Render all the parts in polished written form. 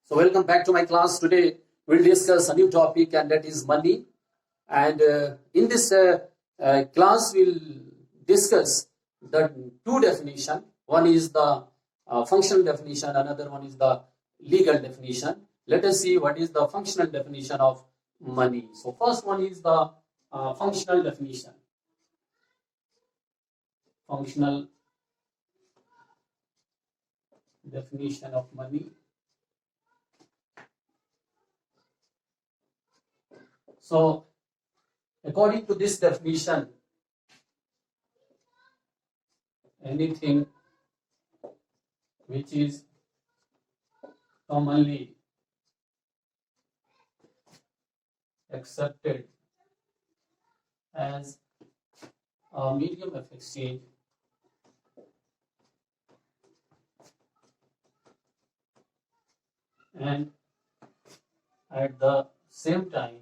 So welcome back to my class. Today we'll discuss a new topic, and that is money. And in this class we'll discuss the two definition. One is the functional definition, another one is the legal definition. Let us see what is the functional definition of money. So first one is the functional definition. Functional definition of money. So, according to this definition, anything which is commonly accepted as a medium of exchange and at the same time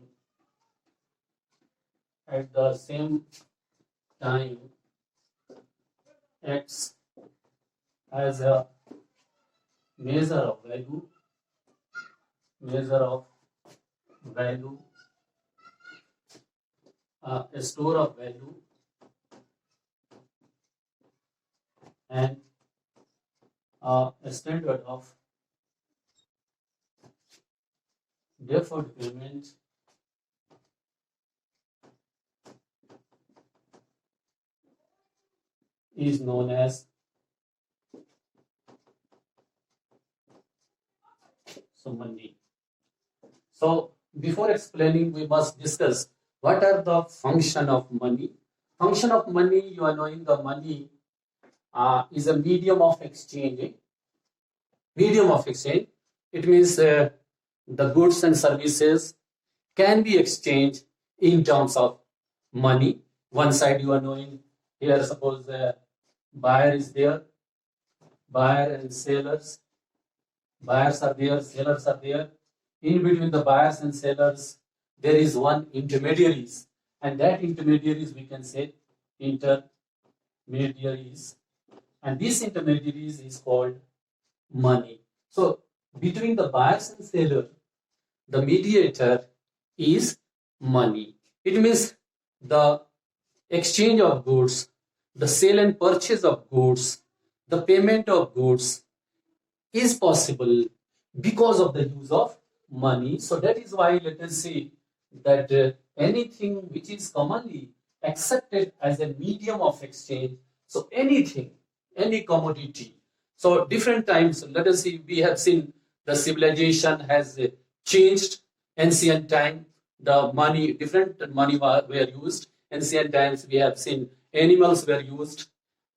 acts as a measure of value, a store of value, and a standard of deferred payment is known as money. So before explaining, we must discuss what are the function of money. Function of money, you are knowing the money is a medium of exchange. It means the goods and services can be exchanged in terms of money. One side you are knowing here, suppose buyer is there, buyer and sellers. Buyers are there, sellers are there. In between the buyers and sellers, there is one intermediaries, and that intermediaries we can say intermediaries, and this intermediaries is called money. So between the buyers and seller, the mediator is money. It means the exchange of goods, the sale and purchase of goods, the payment of goods is possible because of the use of money. So that is why let us see that anything which is commonly accepted as a medium of exchange, so anything, any commodity. So different times, let us see, we have seen the civilization has changed. Ancient time, the money, different money were used. Ancient times we have seen animals were used,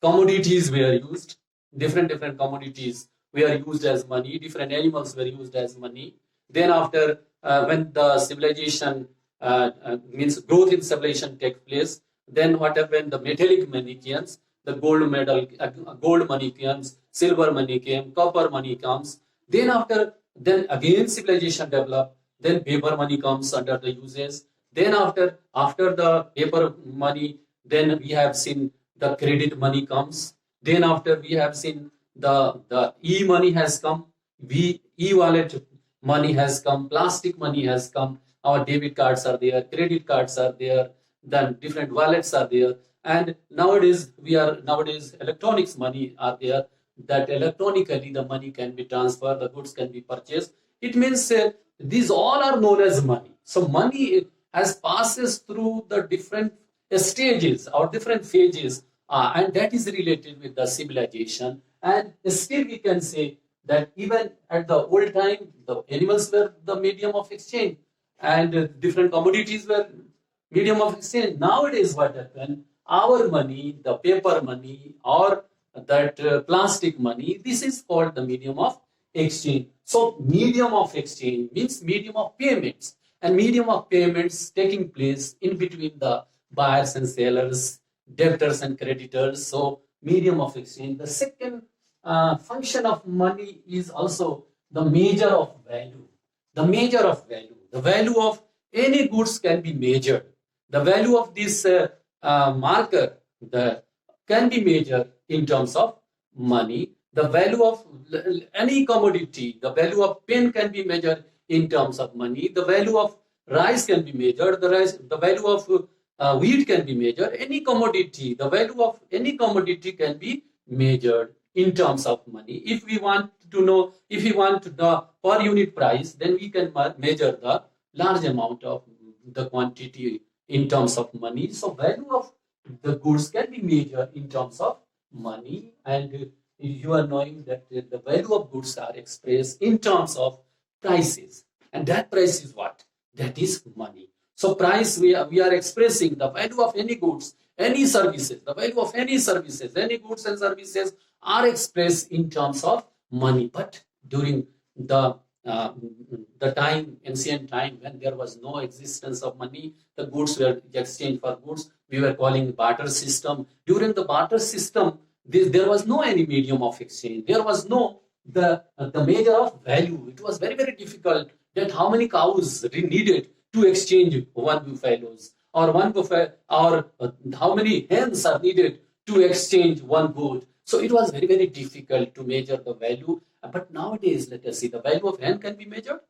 commodities were used, different commodities were used as money, different animals were used as money. Then after when the civilization means growth in civilization takes place, then what happened? The metallic money came, the gold money came, silver money came, copper money comes. Then then again civilization developed. Then paper money comes under the uses. Then after the paper money, then we have seen the credit money comes. Then after we have seen the e-money has come, e-wallet money has come, plastic money has come, our debit cards are there, credit cards are there, then different wallets are there, and nowadays electronics money are there, that electronically the money can be transferred, the goods can be purchased. It means these all are known as money. So money has passes through the different stages or different phases, and that is related with the civilization. And still we can say that even at the old time, the animals were the medium of exchange, and different commodities were medium of exchange. Nowadays what happened? Our money, the paper money or that plastic money, this is called the medium of exchange. So medium of exchange means medium of payments, and medium of payments taking place in between the buyers and sellers, debtors and creditors. So medium of exchange. The second function of money is also the measure of value. The value of any goods can be measured. The value of this marker can be measured in terms of money. The value of any commodity, the value of pen can be measured in terms of money. The value of rice can be measured. The value of wheat can be measured. Any commodity, the value of any commodity can be measured in terms of money. If we want to know, if we want the per unit price, then we can measure the large amount of the quantity in terms of money. So value of the goods can be measured in terms of money, and you are knowing that the value of goods are expressed in terms of prices, and that price is what? That is money. So price, we are expressing the value of any goods, any services, the value of any services, any goods and services are expressed in terms of money. But during the time, ancient time, when there was no existence of money, the goods were exchanged for goods. We were calling barter system. During the barter system, there was no any medium of exchange. There was no the measure of value. It was very, very difficult that how many cows needed to exchange one buffaloes, or one buffalo, or how many hens are needed to exchange one goat. So it was very, very difficult to measure the value. But nowadays, let us see, the value of hen can be measured,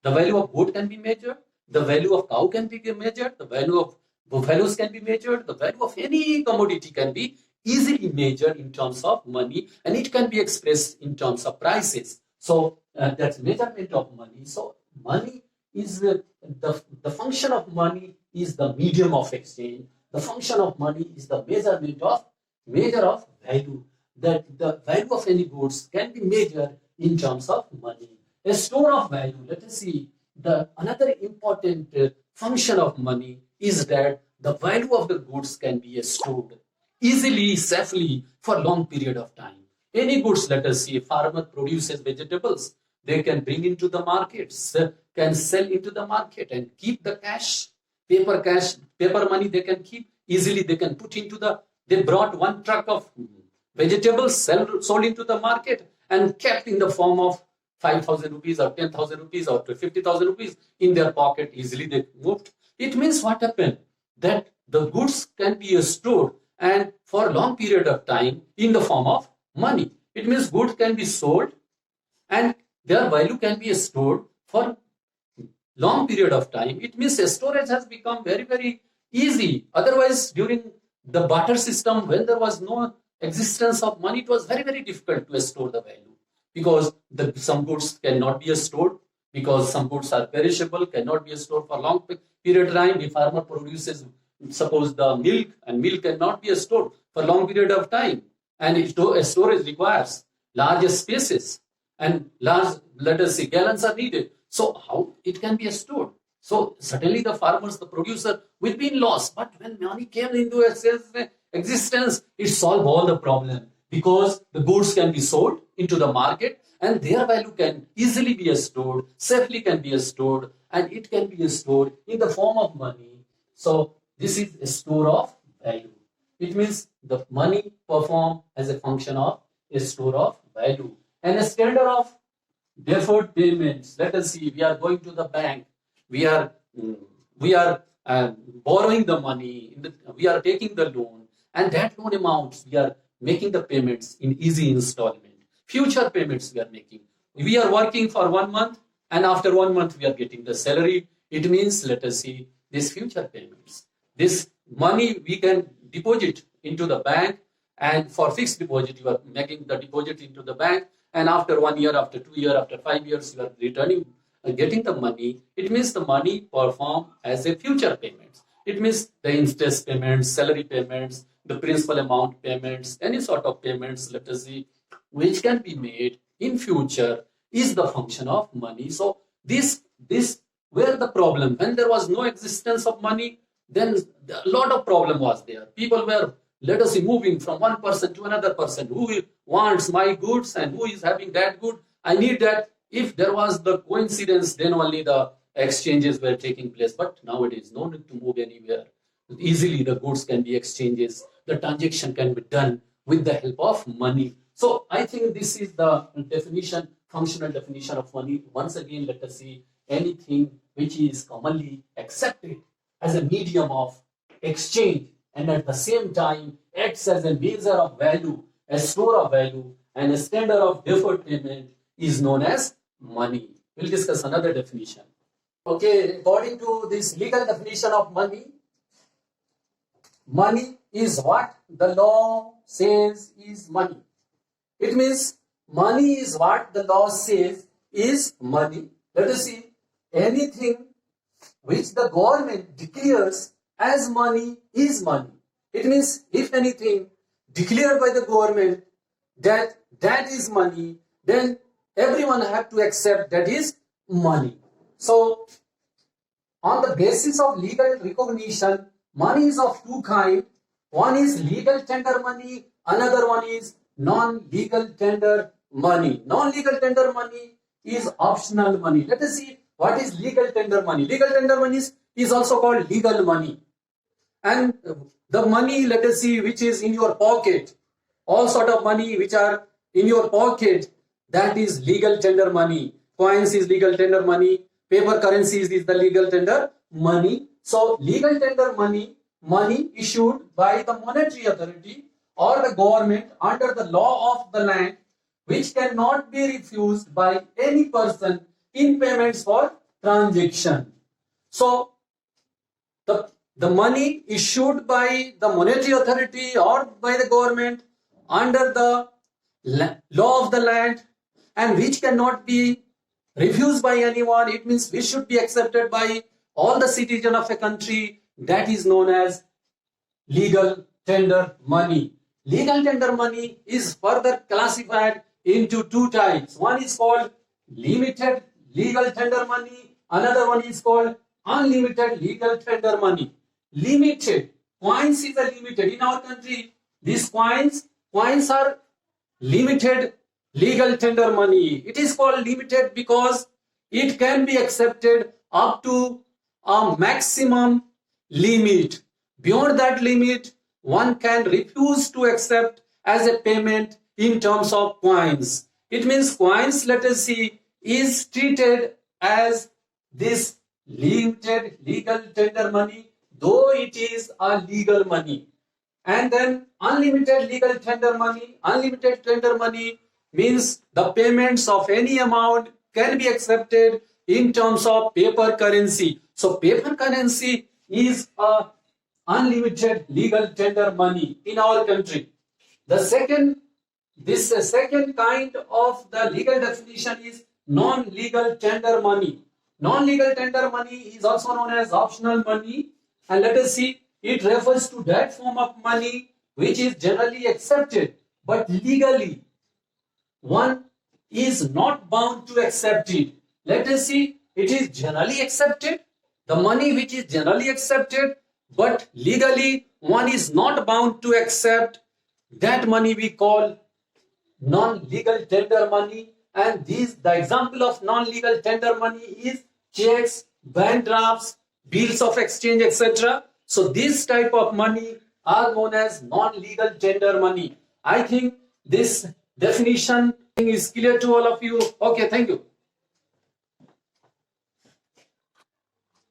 the value of goat can be measured, the value of cow can be measured, the value of buffaloes can be measured, the value of any commodity can be easily measured in terms of money, and it can be expressed in terms of prices. So that's measurement of money. So money is the function of money is the medium of exchange. The function of money is the measure of value. That the value of any goods can be measured in terms of money. A store of value. Let us see, the another important function of money is that the value of the goods can be stored easily, safely for long period of time. Any goods, let us see, a farmer produces vegetables, they can bring into the markets, can sell into the market and keep the cash, paper money they can keep easily. They can put into they brought one truck of vegetables sold into the market and kept in the form of 5,000 rupees or 10,000 rupees or 50,000 rupees in their pocket. Easily they moved. It means what happened? That the goods can be stored and for a long period of time in the form of money. It means goods can be sold and their value can be stored for long period of time. It means storage has become very, very easy. Otherwise, during the barter system, when there was no existence of money, it was very, very difficult to store the value, because some goods cannot be stored, because some goods are perishable, cannot be stored for long period of time. The farmer produces, suppose the milk, and milk cannot be stored for long period of time, and storage requires large spaces and large, let us say, gallons are needed. So how it can be stored? So certainly the farmers, the producer will be in loss. But when money came into existence, it solved all the problem, because the goods can be sold into the market and their value can easily be stored, safely can be stored, and it can be stored in the form of money. So this is a store of value. It means the money perform as a function of a store of value. And a standard of deferred payments. Let us see, we are going to the bank, we are borrowing the money, we are taking the loan, and that loan amounts we are making the payments in easy installment. Future payments we are making. We are working for 1 month, and after 1 month we are getting the salary. It means, let us see, these future payments. This money we can deposit into the bank, and for fixed deposit you are making the deposit into the bank, and after 1 year, after 2 years, after 5 years you are returning and getting the money. It means the money perform as a future payments. It means the interest payments, salary payments, the principal amount payments, any sort of payments, let us see, which can be made in future is the function of money. So this where the problem, when there was no existence of money, then a lot of problem was there. People were, let us say, moving from one person to another person. Who wants my goods and who is having that good? I need that. If there was the coincidence, then only the exchanges were taking place. But nowadays, no need to move anywhere. Easily the goods can be exchanged. The transaction can be done with the help of money. So I think this is the definition, functional definition of money. Once again, let us see, anything which is commonly accepted as a medium of exchange and at the same time acts as a measure of value, a store of value, and a standard of deferred payment is known as money. We'll discuss another definition. Okay, according to this legal definition of money, money is what the law says is money. It means money is what the law says is money. Let us see, anything which the government declares as money is money. It means if anything declared by the government that is money, then everyone have to accept that is money. So on the basis of legal recognition, money is of two kinds. One is legal tender money, another one is non-legal tender money. Non-legal tender money is optional money. Let us see what is legal tender money. Legal tender money is also called legal money. And the money, let us see, which is in your pocket, all sort of money which are in your pocket, that is legal tender money. Coins is legal tender money. Paper currencies is the legal tender money. So legal tender money, money issued by the monetary authority or the government under the law of the land, which cannot be refused by any person in payments for transaction. So the money issued by the monetary authority or by the government under the law of the land and which cannot be refused by anyone, it means which should be accepted by all the citizens of a country, that is known as legal tender money. Legal tender money is further classified into two types. One is called limited legal tender money, another one is called unlimited legal tender money. Limited coins is a limited. In our country, these coins are limited legal tender money. It is called limited because it can be accepted up to a maximum limit. Beyond that limit, one can refuse to accept as a payment in terms of coins. It means coins, let us see, is treated as this limited legal tender money, though it is a legal money. And then unlimited legal tender money. Unlimited tender money means the payments of any amount can be accepted in terms of paper currency. So paper currency is a unlimited legal tender money in our country. This second kind of the legal definition is non-legal tender money. Non-legal tender money is also known as optional money, and let us see, it refers to that form of money which is generally accepted, but legally one is not bound to accept it. Let us see, it is generally accepted, the money which is generally accepted, but legally one is not bound to accept, that money we call non-legal tender money. And the example of non-legal tender money is checks, bank drafts, bills of exchange, etc. So this type of money are known as non-legal tender money. I think this definition is clear to all of you. Okay, thank you.